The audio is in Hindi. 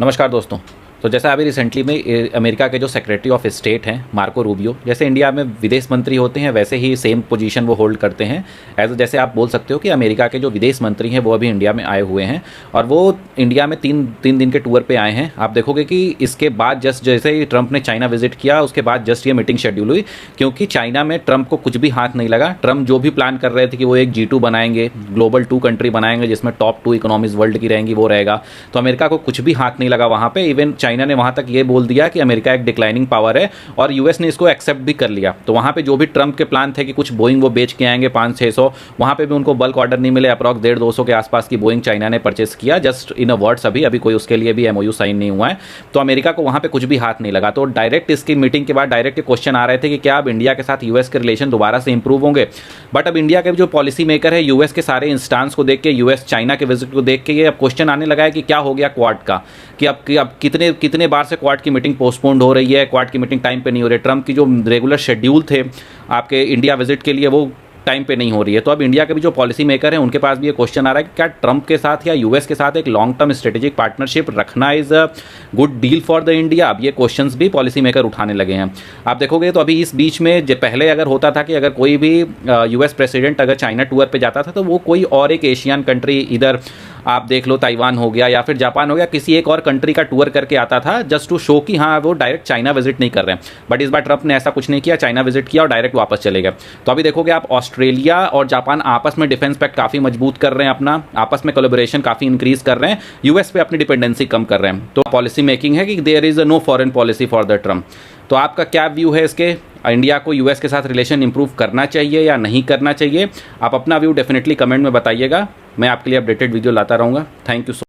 नमस्कार दोस्तों। तो जैसा अभी रिसेंटली में अमेरिका के जो सेक्रेटरी ऑफ स्टेट हैं मार्को रूबियो, जैसे इंडिया में विदेश मंत्री होते हैं वैसे ही सेम पोजीशन वो होल्ड करते हैं एज जैसे आप बोल सकते हो कि अमेरिका के जो विदेश मंत्री हैं वो अभी इंडिया में आए हुए हैं और वो इंडिया में तीन दिन के टूर पे आए हैं। आप देखोगे कि इसके बाद जस्ट जैसे ही ट्रंप ने चाइना विजिट किया उसके बाद जस्ट ये मीटिंग शेड्यूल हुई, क्योंकि चाइना में ट्रंप को कुछ भी हाथ नहीं लगा। ट्रंप जो भी प्लान कर रहे थे कि वो एक G2 बनाएंगे, ग्लोबल 2 कंट्री बनाएंगे जिसमें टॉप 2 इकोनॉमीज वर्ल्ड की रहेंगी, वो रहेगा। तो अमेरिका को कुछ भी हाथ नहीं लगा वहाँ पे। इवन चाइना ने वहाँ तक ये बोल दिया कि अमेरिका एक डिक्लाइनिंग पावर है और यूएस ने इसको एक्सेप्ट भी कर लिया। तो वहाँ पे जो भी ट्रंप के प्लान थे कि कुछ बोइंग वो बेच के आएंगे 500-600, वहाँ पे भी उनको बल्क ऑर्डर नहीं मिले। अप्रॉक्स 150-200 के आसपास की बोइंग चाइना ने परचेस किया, जस्ट इन अ वर्ड्स। अभी कोई उसके लिए भी MOU साइन नहीं हुआ है। तो अमेरिका को वहाँ पे कुछ भी हाथ नहीं लगा। तो डायरेक्ट इसकी मीटिंग के बाद डायरेक्ट क्वेश्चन आ रहे थे कि क्या अब इंडिया के साथ यूएस के रिलेशन दोबारा से इंप्रूव होंगे। बट अब इंडिया के जो पॉलिसी मेकर है यूएस के सारे इंस्टांस को देख के, यूएस चाइना के विजिट को देख के ये अब क्वेश्चन आने लगा है कि क्या हो गया क्वाड का, कि अब कितने बार से क्वाड की मीटिंग पोस्टपोन्ड हो रही है, क्वाड की मीटिंग टाइम पे नहीं हो रही है। ट्रंप की जो रेगुलर शेड्यूल थे आपके इंडिया विजिट के लिए वो टाइम पे नहीं हो रही है। तो अब इंडिया के भी जो पॉलिसी मेकर हैं उनके पास भी ये क्वेश्चन आ रहा है कि क्या ट्रंप के साथ या यूएस के साथ एक लॉन्ग टर्म स्ट्रेटेजिक पार्टनरशिप रखना is a good deal for the India. अब ये क्वेश्चंस भी पॉलिसी मेकर उठाने लगे हैं। आप देखोगे तो अभी इस बीच में पहले अगर होता था कि अगर कोई भी यूएस प्रेसिडेंट अगर चाइना टूर पे जाता था तो वो कोई और एक एशियन कंट्री, इधर आप देख लो ताइवान हो गया या फिर जापान हो गया, किसी एक और कंट्री का टूर करके आता था जस्ट टू शो कि हाँ वो डायरेक्ट चाइना विजिट नहीं कर रहे हैं। बट इस बार ट्रंप ने ऐसा कुछ नहीं किया, चाइना विजिट किया और डायरेक्ट वापस चले गए। तो अभी देखोगे आप ऑस्ट्रेलिया और जापान आपस में डिफेंस पैक्ट काफ़ी मजबूत कर रहे हैं, अपना आपस में कोलैबोरेशन काफ़ी इंक्रीज कर रहे हैं, यूएस पे अपनी डिपेंडेंसी कम कर रहे हैं। तो पॉलिसी मेकिंग है कि there is no foreign policy for the Trump. तो आपका क्या व्यू है इसके, इंडिया को यूएस के साथ रिलेशन इंप्रूव करना चाहिए या नहीं करना चाहिए? आप अपना व्यू डेफिनेटली कमेंट में बताइएगा। मैं आपके लिए अपडेटेड वीडियो लाता रहूँगा। Thank you so